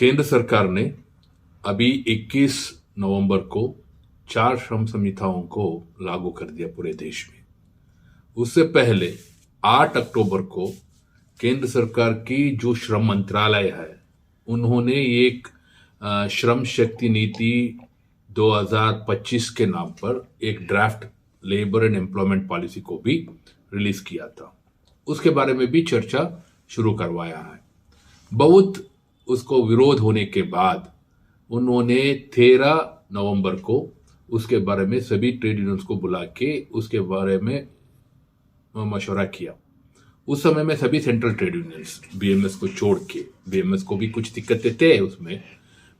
केंद्र सरकार ने अभी 21 नवंबर को 4 श्रम संहिताओं को लागू कर दिया पूरे देश में। उससे पहले 8 अक्टूबर को केंद्र सरकार की जो श्रम मंत्रालय है उन्होंने एक श्रम शक्ति नीति 2025 के नाम पर एक draft labour and employment policy को भी रिलीज किया था। उसके बारे में भी चर्चा शुरू करवाया है। बहुत उसको विरोध होने के बाद उन्होंने 13 नवंबर को उसके बारे में सभी ट्रेड यूनियंस को बुला के उसके बारे में मशवरा किया। उस समय में सभी सेंट्रल ट्रेड यूनियंस बीएमएस को छोड़ के, बीएमएस को भी कुछ दिक्कतें थे उसमें,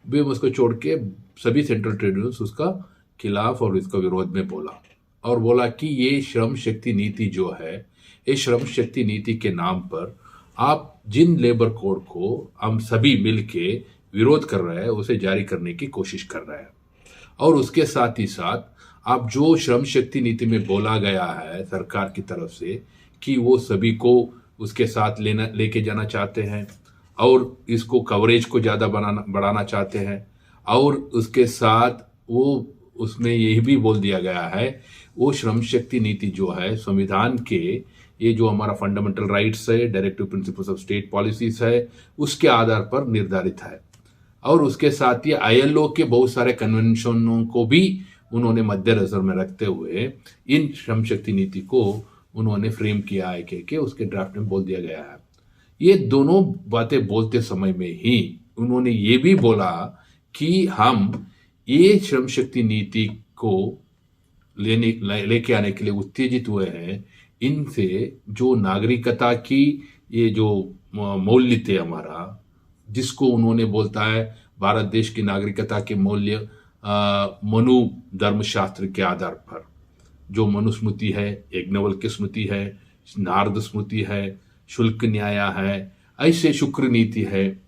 बीएमएस को छोड़ के सभी सेंट्रल ट्रेड यूनियंस उसका खिलाफ और इसका विरोध में बोला कि ये श्रम शक्ति नीति जो है, ये श्रम शक्ति नीति के नाम पर आप जिन लेबर कोड को हम सभी मिलके विरोध कर रहे हैं उसे जारी करने की कोशिश कर रहे हैं। और उसके साथ ही साथ आप जो श्रम शक्ति नीति में बोला गया है सरकार की तरफ से कि वो सभी को उसके साथ लेके जाना चाहते हैं और इसको कवरेज को ज़्यादा बढ़ाना चाहते हैं, और उसके साथ वो उसमें यही भी बोल दिया गया है वो श्रम शक्ति नीति जो है संविधान के ये जो हमारा फंडामेंटल राइट्स है, directive principles of state policies है, उसके आधार पर निर्धारित है। और उसके साथ ही आईएलओ के बहुत सारे कन्वेंशनों को भी उन्होंने मद्देनजर में रखते हुए इन श्रम शक्ति नीति को उन्होंने फ्रेम किया है कि उसके ड्राफ्ट में बोल दिया गया है। ये दोनों बातें बोलते समय में ही उन्होंने ये भी बोला कि हम ये श्रम शक्ति नीति को लेके आने के लिए उत्तेजित हुए हैं। इनसे जो नागरिकता की ये जो मूल्य थे हमारा, जिसको उन्होंने बोलता है भारत देश की नागरिकता के मूल्य मनु धर्मशास्त्र के आधार पर, जो मनुस्मृति है, यज्ञवल्क्य स्मृति है, नारद स्मृति है, शुल्क न्याय है, ऐसे शुक्र नीति है,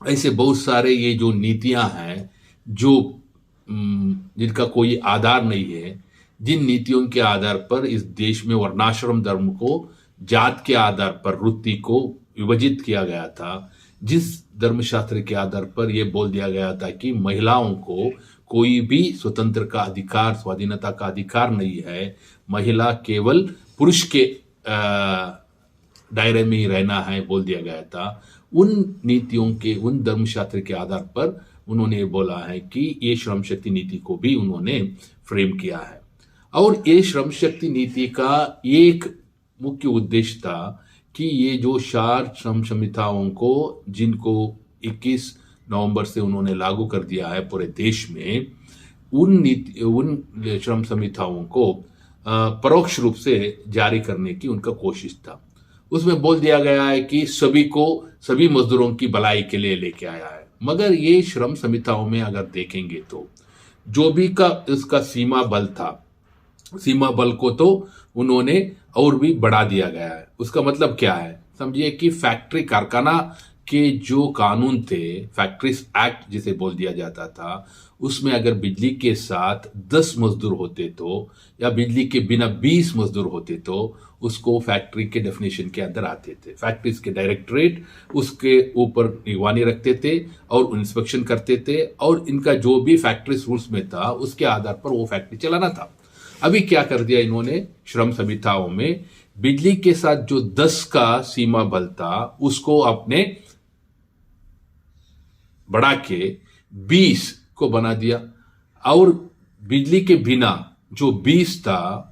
ऐसे बहुत सारे ये जो नीतियां हैं जो जिनका कोई आधार नहीं है, जिन नीतियों के आधार पर इस देश में वर्णाश्रम धर्म को जात के आधार पर वृत्ति को विभाजित किया गया था, जिस धर्मशास्त्र के आधार पर यह बोल दिया गया था कि महिलाओं को कोई भी स्वतंत्र का अधिकार, स्वाधीनता का अधिकार नहीं है, महिला केवल पुरुष के दायरे में ही रहना है, बोल दिया गया था। उन नीतियों के, उन धर्मशास्त्र के आधार पर उन्होंने ये बोला है कि ये श्रम शक्ति नीति को भी उन्होंने फ्रेम किया है। और ये श्रम शक्ति नीति का एक मुख्य उद्देश्य था कि ये जो 4 श्रम संहिताओं को जिनको 21 नवंबर से उन्होंने लागू कर दिया है पूरे देश में, उन श्रम संहिताओं को परोक्ष रूप से जारी करने की उनका कोशिश था। उसमें बोल दिया गया है कि सभी मजदूरों की भलाई के लिए लेके आया है। मगर ये श्रम संहिताओं में अगर देखेंगे तो जो भी इसका सीमा बल था, सीमा बल को तो उन्होंने और भी बढ़ा दिया गया है। उसका मतलब क्या है, समझिए कि फैक्ट्री कारखाना के जो कानून थे, फैक्ट्रीज एक्ट जिसे बोल दिया जाता था, उसमें अगर बिजली के साथ 10 मजदूर होते तो या बिजली के बिना 20 मजदूर होते तो उसको फैक्ट्री के डेफिनेशन के अंदर आते थे। फैक्ट्रीज के डायरेक्टरेट उसके ऊपर निगरानी रखते थे और इंस्पेक्शन करते थे, और इनका जो भी फैक्ट्रीज रूल्स में था उसके आधार पर वो फैक्ट्री चलाना था। अभी क्या कर दिया इन्होंने श्रम संहिताओं में, बिजली के साथ जो 10 का सीमा बल था उसको अपने बढ़ा के 20 को बना दिया, और बिजली के बिना जो 20 था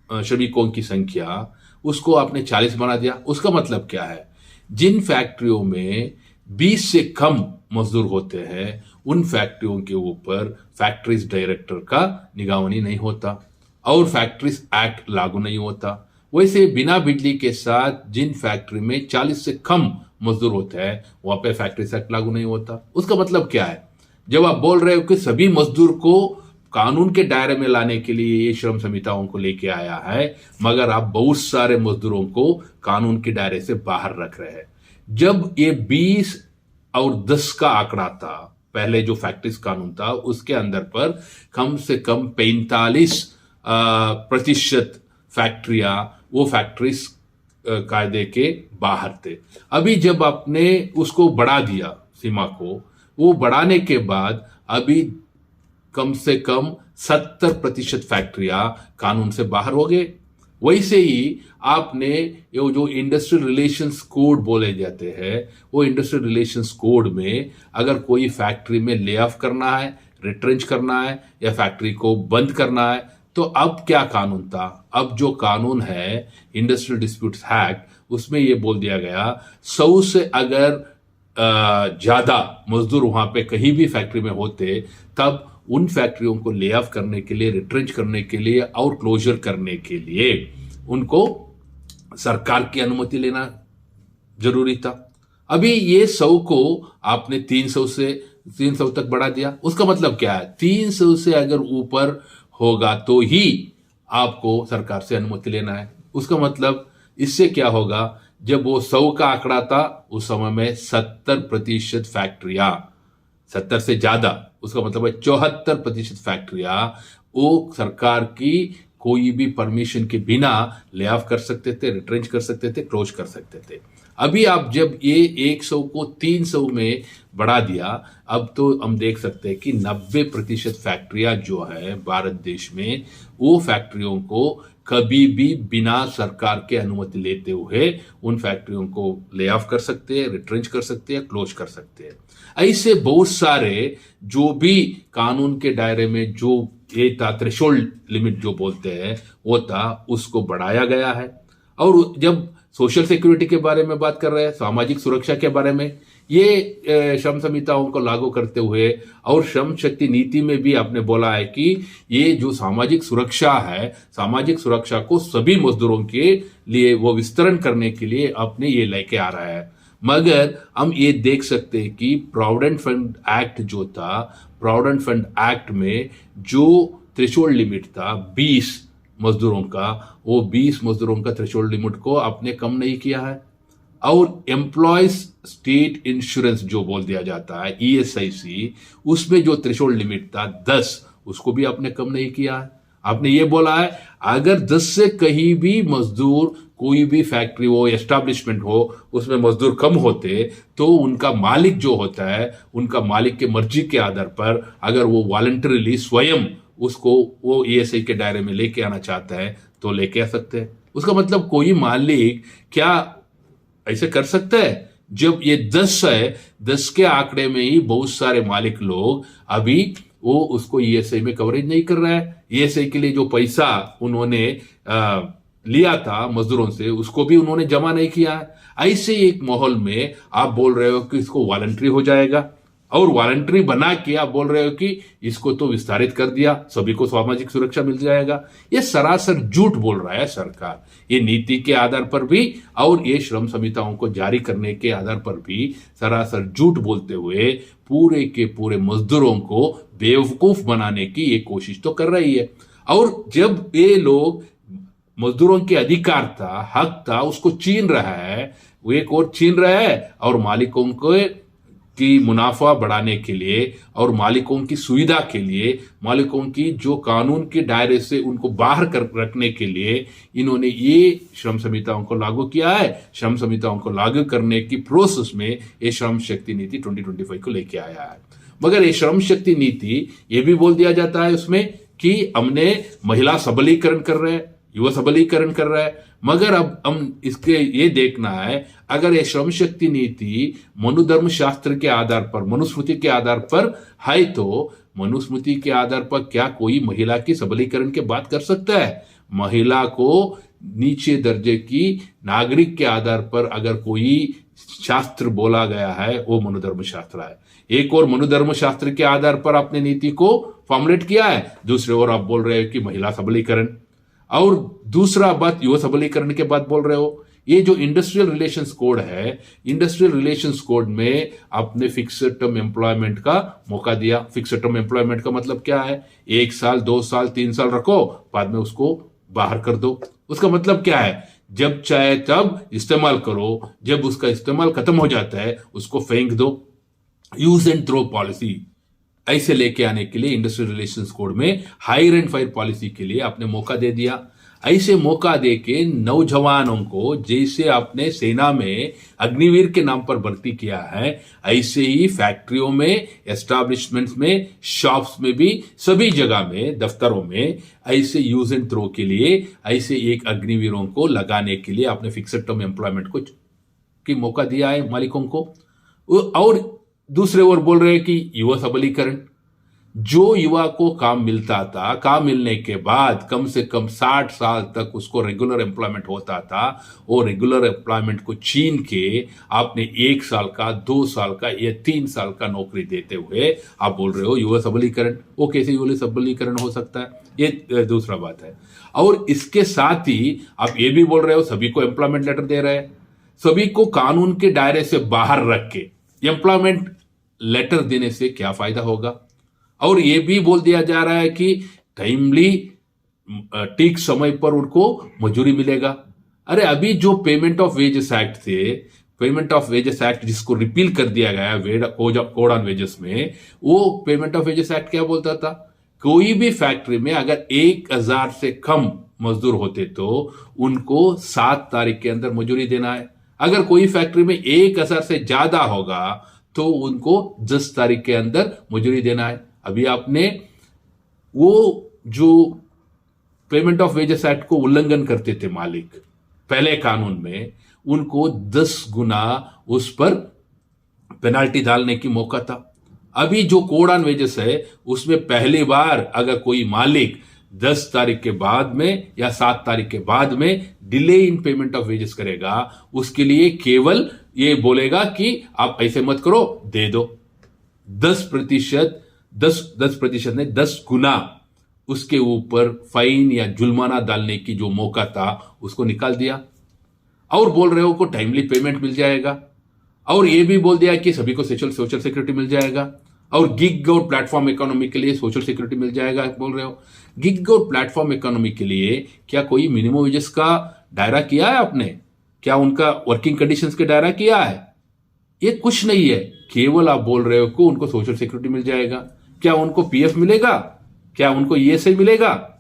श्रमिकों की संख्या उसको आपने 40 बना दिया। उसका मतलब क्या है, जिन फैक्ट्रियों में 20 से कम मजदूर होते हैं उन फैक्ट्रियों के ऊपर फैक्ट्रीज डायरेक्टर का निगरानी नहीं होता और फैक्ट्रीज एक्ट लागू नहीं होता। वैसे बिना बिजली के साथ जिन फैक्ट्री में 40 से कम मजदूर होते हैं वहां पे फैक्ट्रीज एक्ट लागू नहीं होता। उसका मतलब क्या है, जब आप बोल रहे हो कि सभी मजदूर को कानून के दायरे में लाने के लिए ये श्रम संहिताओं को लेके आया है, मगर आप बहुत सारे मजदूरों को कानून के दायरे से बाहर रख रहे हैं। जब ये 20 और 10 का आंकड़ा था, पहले जो फैक्ट्रीज कानून था उसके अंदर पर कम से कम 45% फैक्ट्रियां वो फैक्ट्रीज कायदे के बाहर थे। अभी जब आपने उसको बढ़ा दिया सीमा को वो बढ़ाने के बाद अभी कम से कम 70% फैक्ट्रियां कानून से बाहर हो गए। वैसे ही आपने ये जो इंडस्ट्रियल रिलेशंस कोड बोले जाते हैं, वो इंडस्ट्रियल रिलेशंस कोड में अगर कोई फैक्ट्री में ले ऑफ करना है, रिट्रेंच करना है या फैक्ट्री को बंद करना है, तो अब क्या कानून था? अब जो कानून है इंडस्ट्रियल डिस्प्यूट्स एक्ट, उसमें ये बोल दिया गया 100 से अगर ज्यादा मजदूर वहां पे कहीं भी फैक्ट्री में होते, तब उन फैक्ट्रियों को ले ऑफ करने के लिए, रिट्रेंच करने के लिए और क्लोजर करने के लिए उनको सरकार की अनुमति लेना जरूरी था। अभी ये 100 को आपने 300 तक बढ़ा दिया। उसका मतलब क्या है? 300 से अगर ऊपर होगा तो ही आपको सरकार से अनुमति लेना है। उसका मतलब इससे क्या होगा? जब वो 100 का आंकड़ा था उस समय में 70% फैक्ट्रियां, 70 से ज्यादा, उसका मतलब है 74% फैक्ट्रियां वो सरकार की कोई भी परमिशन के बिना ले ऑफ कर सकते थे, रिट्रेंच कर सकते थे, क्लोज कर सकते थे। अभी आप जब ये 100 को 300 में बढ़ा दिया, अब तो हम देख सकते हैं कि 90% फैक्ट्रियां जो है भारत देश में, वो फैक्ट्रियों को कभी भी बिना सरकार के अनुमति लेते हुए उन फैक्ट्रियों को ले ऑफ कर सकते हैं, रिट्रेंच कर सकते हैं, क्लोज कर सकते हैं। ऐसे बहुत सारे जो भी कानून के दायरे में जो ये था, थ्रेशोल्ड लिमिट जो बोलते हैं वो था, उसको बढ़ाया गया है। और जब सोशल सिक्योरिटी के बारे में बात कर रहे हैं, सामाजिक सुरक्षा के बारे में, ये श्रम संहिताओं को लागू करते हुए और श्रम शक्ति नीति में भी आपने बोला है कि ये जो सामाजिक सुरक्षा है, सामाजिक सुरक्षा को सभी मजदूरों के लिए वो विस्तरण करने के लिए आपने ये लेके आ रहा है। मगर हम ये देख सकते हैं कि प्रोविडेंट फंड एक्ट जो था, प्रोविडेंट फंड एक्ट में जो थ्रेशोल्ड लिमिट था 20 मजदूरों का, वो 20 मजदूरों का थ्रेशोल्ड लिमिट को आपने कम नहीं किया है। और एम्प्लॉयज स्टेट इंश्योरेंस जो बोल दिया जाता है, ESIC, उसमें जो थ्रेशोल्ड लिमिट था 10, उसको भी आपने कम नहीं किया है। आपने ये बोला है अगर 10 से कहीं भी मजदूर, कोई भी फैक्ट्री हो, एस्टैब्लिशमेंट हो, उसमें मजदूर कम होते तो उनका मालिक जो होता है, उनका मालिक के मर्जी के आधार पर अगर वो वॉलंटरीली स्वयं उसको वो ESI के दायरे में लेके आना चाहता है तो लेके आ सकते हैं। उसका मतलब कोई मालिक क्या ऐसे कर सकता है? जब ये 10 है, 10 के आंकड़े में ही बहुत सारे मालिक लोग अभी वो उसको ESI में कवरेज नहीं कर रहा है। ESI के लिए जो पैसा उन्होंने लिया था मजदूरों से, उसको भी उन्होंने जमा नहीं किया है। ऐसे एक माहौल में आप बोल रहे हो कि इसको वॉलंटरी हो जाएगा, और वॉलंटरी बना के आप बोल रहे हो कि इसको तो विस्तारित कर दिया, सभी को सामाजिक सुरक्षा मिल जाएगा। ये सरासर झूठ बोल रहा है सरकार। ये नीति के आधार पर भी और ये श्रम संहिताओं को जारी करने के आधार पर भी सरासर झूठ बोलते हुए पूरे के पूरे मजदूरों को बेवकूफ बनाने की ये कोशिश तो कर रही है। और जब ये लोग मजदूरों के अधिकार था, हक था, उसको छीन रहा है, वो एक और छीन रहा है, और मालिकों को की मुनाफा बढ़ाने के लिए और मालिकों की सुविधा के लिए, मालिकों की जो कानून के दायरे से उनको बाहर कर रखने के लिए इन्होंने ये श्रम संहिताओं को लागू किया है। श्रम संहिताओं को लागू करने की प्रोसेस में ये श्रम शक्ति नीति 2025 को लेके आया है। मगर ये श्रम शक्ति नीति, ये भी बोल दिया जाता है उसमें कि हमने महिला सबलीकरण कर रहे हैं, युवा सबलीकरण कर रहा है। मगर अब हम इसके ये देखना है, अगर ये श्रम शक्ति नीति मनुधर्म शास्त्र के आधार पर, मनुस्मृति के आधार पर है, तो मनुस्मृति के आधार पर क्या कोई महिला की सबलीकरण की बात कर सकता है? महिला को नीचे दर्जे की नागरिक के आधार पर अगर कोई शास्त्र बोला गया है, वो मनुधर्म शास्त्र है। एक और मनुधर्म शास्त्र के आधार पर आपने नीति को फॉर्मुलेट किया है, दूसरे ओर आप बोल रहे हो कि महिला सबलीकरण, और दूसरा बात युवा सबलीकरण के बाद बोल रहे हो। ये जो इंडस्ट्रियल रिलेशंस कोड है, इंडस्ट्रियल रिलेशंस कोड में आपने फिक्स्ड टर्म एम्प्लॉयमेंट का मौका दिया। फिक्स्ड टर्म एम्प्लॉयमेंट का मतलब क्या है? 1 साल, 2 साल, 3 साल रखो, बाद में उसको बाहर कर दो। उसका मतलब क्या है? जब चाहे तब इस्तेमाल करो, जब उसका इस्तेमाल खत्म हो जाता है उसको फेंक दो। यूज एंड थ्रो पॉलिसी ऐसे लेके आने के लिए इंडस्ट्रियल रिलेशंस कोड में हायर एंड फायर पॉलिसी के लिए आपने मौका दे दिया। ऐसे मौका देके नौजवानों को, जैसे आपने सेना में अग्निवीर के नाम पर भर्ती किया है, ऐसे ही फैक्ट्रियों में, एस्टैब्लिशमेंट्स में, शॉप्स में भी, सभी जगह में, दफ्तरों में ऐसे यूज एंड थ्रो के लिए ऐसे एक अग्निवीरों को लगाने के लिए आपने फिक्स्ड टर्म एम्प्लॉयमेंट को की मौका दिया है मालिकों को। और दूसरे ओर बोल रहे हैं कि युवा सबलीकरण। जो युवा को काम मिलता था, काम मिलने के बाद कम से कम 60 साल तक उसको रेगुलर एम्प्लॉयमेंट होता था, वो रेगुलर एम्प्लॉयमेंट को छीन के आपने 1 साल का, 2 साल का या 3 साल का नौकरी देते हुए आप बोल रहे हो युवा सबलीकरण। वो कैसे युवा सबलीकरण हो सकता है? ये दूसरा बात है। और इसके साथ ही आप ये भी बोल रहे हो सभी को एम्प्लॉयमेंट लेटर दे रहे हैं, सभी को कानून के दायरे से बाहर रख के एम्प्लॉयमेंट लेटर देने से क्या फायदा होगा? और यह भी बोल दिया जा रहा है कि टाइमली, ठीक समय पर उनको मजूरी मिलेगा। अरे अभी जो पेमेंट ऑफ वेजेस एक्ट थे, पेमेंट ऑफ वेजेस एक्ट जिसको रिपील कर दिया गया कोड ऑन वेजेस में, वो पेमेंट ऑफ वेजेस एक्ट क्या बोलता था? कोई भी फैक्ट्री में अगर 1000 से कम मजदूर होते तो उनको 7 तारीख के अंदर मजूरी देना है। अगर कोई फैक्ट्री में 1000 से ज्यादा होगा तो उनको 10 तारीख के अंदर मजूरी देना है। अभी आपने वो जो पेमेंट ऑफ वेजेस एक्ट को उल्लंघन करते थे मालिक पहले कानून में, उनको 10 गुना उस पर पेनाल्टी डालने की मौका था। अभी जो कोड ऑन वेजेस है उसमें पहली बार अगर कोई मालिक 10 तारीख के बाद में या 7 तारीख के बाद में delay in payment of wages करेगा, उसके लिए केवल ये बोलेगा कि आप ऐसे मत करो, दे दो। 10% 10% ने 10 गुना उसके ऊपर फाइन या जुर्माना डालने की जो मौका था उसको निकाल दिया। और बोल रहे हो को टाइमली पेमेंट मिल जाएगा, और ये भी बोल दिया कि सभी को सोशल सिक्योरिटी मिल जाएगा, और गिग और प्लेटफॉर्म इकोनॉमी के लिए सोशल सिक्योरिटी मिल जाएगा बोल रहे हो। गिग और प्लेटफॉर्म इकोनॉमी के लिए क्या कोई मिनिमम वेजेस का दायरा किया है आपने? क्या उनका वर्किंग कंडीशंस के दायरा किया है? ये कुछ नहीं है। केवल आप बोल रहे हो कि उनको सोशल सिक्योरिटी मिल जाएगा। क्या उनको पीएफ मिलेगा? क्या उनको ईएसआई मिलेगा?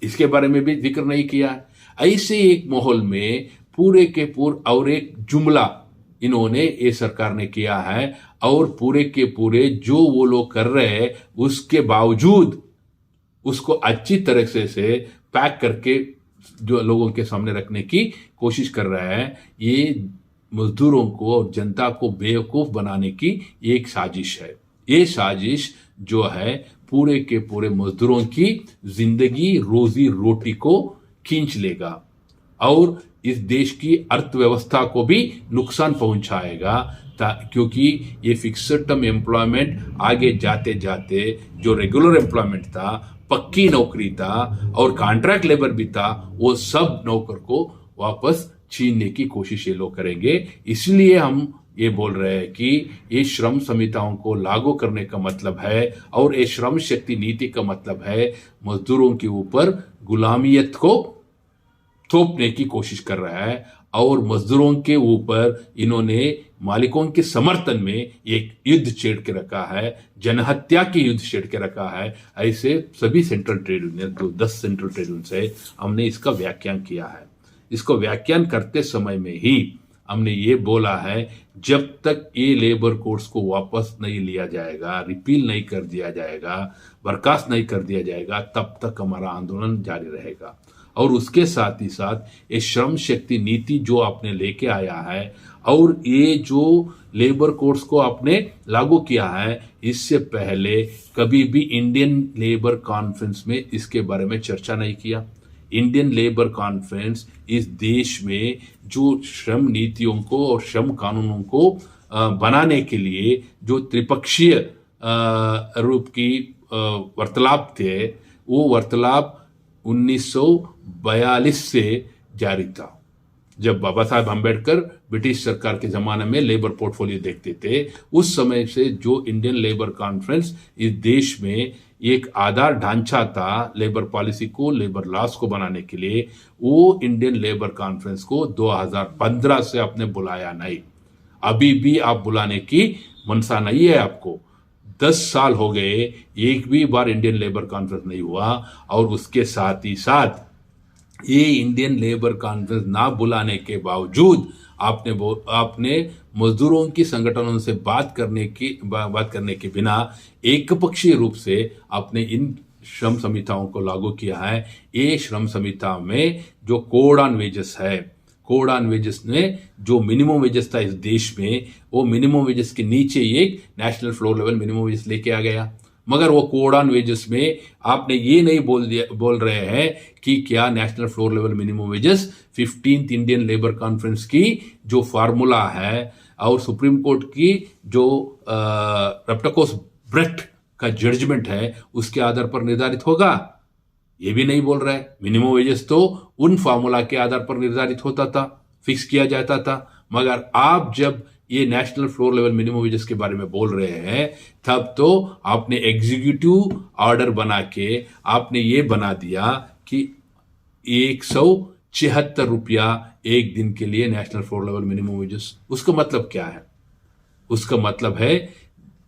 इसके बारे में भी जिक्र नहीं किया है। ऐसे एक माहौल में पूरे के पूरे और एक जुमला इन्होंने, ये सरकार ने किया है, और पूरे के पूरे जो वो लोग कर रहे हैं उसके बावजूद उसको अच्छी तरह से पैक करके जो लोगों के सामने रखने की कोशिश कर रहा है। ये मजदूरों को और जनता को बेवकूफ बनाने की एक साजिश है। ये साजिश जो है पूरे के पूरे मजदूरों की जिंदगी, रोजी रोटी को खींच लेगा और इस देश की अर्थव्यवस्था को भी नुकसान पहुंचाएगा, क्योंकि ये फिक्स्ड टर्म एम्प्लॉयमेंट आगे जाते जाते जो रेगुलर एम्प्लॉयमेंट था, पक्की नौकरी था और कॉन्ट्रैक्ट लेबर भी था, वो सब नौकर को वापस छीनने की कोशिश ये लोग करेंगे। इसलिए हम ये बोल रहे हैं कि ये श्रम संहिताओं को लागू करने का मतलब है, और ये श्रम शक्ति नीति का मतलब है मजदूरों के ऊपर गुलामियत को थोपने की कोशिश कर रहा है, और मजदूरों के ऊपर इन्होंने मालिकों के समर्थन में एक युद्ध छेड़ के रखा है, जनहत्या की युद्ध छेड़ के रखा है। ऐसे सभी सेंट्रल ट्रेड यूनियन, जो 10 सेंट्रल ट्रेड यूनियन है, हमने इसका व्याख्यान किया है। इसको व्याख्यान करते समय में ही हमने ये बोला है, जब तक ये लेबर कोड्स को वापस नहीं लिया जाएगा, रिपील नहीं कर दिया जाएगा, बर्खास्त नहीं कर दिया जाएगा, तब तक हमारा आंदोलन जारी रहेगा। और उसके साथ ही साथ ये श्रम शक्ति नीति जो आपने लेके आया है और ये जो लेबर कोड्स को आपने लागू किया है, इससे पहले कभी भी इंडियन लेबर कॉन्फ्रेंस में इसके बारे में चर्चा नहीं किया। इंडियन लेबर कॉन्फ्रेंस इस देश में जो श्रम नीतियों को और श्रम कानूनों को बनाने के लिए जो त्रिपक्षीय रूप की वार्तालाप थे, वो वार्तालाप 1942 से जारी था, जब बाबा साहब अम्बेडकर ब्रिटिश सरकार के जमाने में लेबर पोर्टफोलियो देखते थे। उस समय से जो इंडियन लेबर कॉन्फ्रेंस इस देश में एक आधार ढांचा था लेबर पॉलिसी को, लेबर लॉस को बनाने के लिए, वो इंडियन लेबर कॉन्फ्रेंस को 2015 से आपने बुलाया नहीं। अभी भी आप बुलाने की मनसा नहीं है आपको। 10 साल हो गए, एक भी बार इंडियन लेबर कॉन्फ्रेंस नहीं हुआ। और उसके साथ ही साथ ये इंडियन लेबर कॉन्फ्रेंस ना बुलाने के बावजूद आपने मजदूरों की संगठनों से बात करने के बिना एकपक्षीय रूप से आपने इन श्रम संहिताओं को लागू किया है। ये श्रम संहिता में जो कोड ऑन वेजेस है, कोड ऑन वेजेस ने जो मिनिमम वेजेस था इस देश में, वो मिनिमम वेजेस के नीचे एक national floor level minimum wages लेके आ गया। मगर वो कोड ऑन वेजेस में आपने ये नहीं बोल रहे हैं कि क्या national floor level minimum wages 15th Indian labour conference की जो फार्मूला है और सुप्रीम कोर्ट की जो रप्टकोस ब्रेट का जजमेंट है उसके आधार पर निर्धारित होगा। ये भी नहीं बोल रहा है। मिनिमम वेजेस तो उन फार्मूला के आधार पर निर्धारित होता था, फिक्स किया जाता था। मगर आप जब ये national floor level minimum wages के बारे में बोल रहे हैं, तब तो आपने एग्जीक्यूटिव ऑर्डर बना के आपने ये बना दिया कि 176 रुपया एक दिन के लिए national floor level minimum wages. उसका मतलब क्या है? उसका मतलब है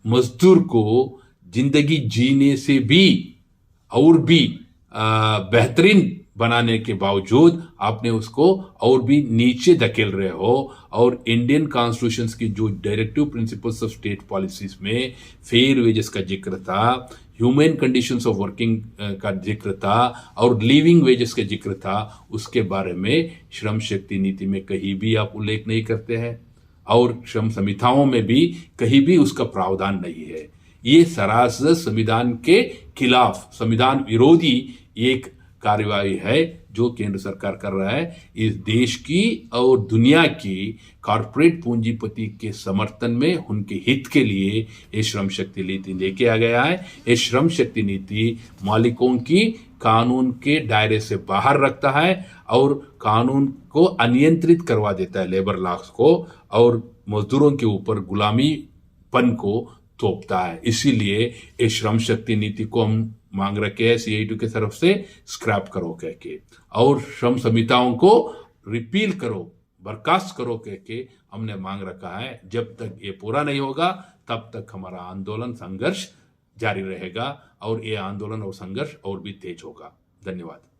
मजदूर को जिंदगी जीने से भी और भी बेहतरीन बनाने के बावजूद आपने उसको और भी नीचे धकेल रहे हो। और इंडियन कॉन्स्टिट्यूशन की जो directive principles of state policies में फेयर वेजेस का जिक्र था, ह्यूमन कंडीशंस ऑफ वर्किंग का जिक्र था और लिविंग वेजेस का जिक्र था, उसके बारे में श्रम शक्ति नीति में कहीं भी आप उल्लेख नहीं करते हैं और श्रम संहिताओं में भी कहीं भी उसका प्रावधान नहीं है। ये सरासर संविधान के खिलाफ, संविधान विरोधी एक कार्यवाही है जो केंद्र सरकार कर रहा है। इस देश की और दुनिया की कॉरपोरेट पूंजीपति के समर्थन में, उनके हित के लिए ये श्रम शक्ति नीति लेके आ गया है। ये श्रम शक्ति नीति मालिकों की कानून के दायरे से बाहर रखता है और कानून को अनियंत्रित करवा देता है, लेबर लॉस को, और मजदूरों के ऊपर गुलामीपन को थोपता है। इसीलिए इस श्रम शक्ति नीति को हम मांग रखे हैं CITU की तरफ से स्क्रैप करो कह के, और श्रम संहिताओं को रिपील करो, बर्खास्त करो कह के हमने मांग रखा है। जब तक ये पूरा नहीं होगा तब तक हमारा आंदोलन संघर्ष जारी रहेगा और ये आंदोलन और संघर्ष और भी तेज होगा। धन्यवाद।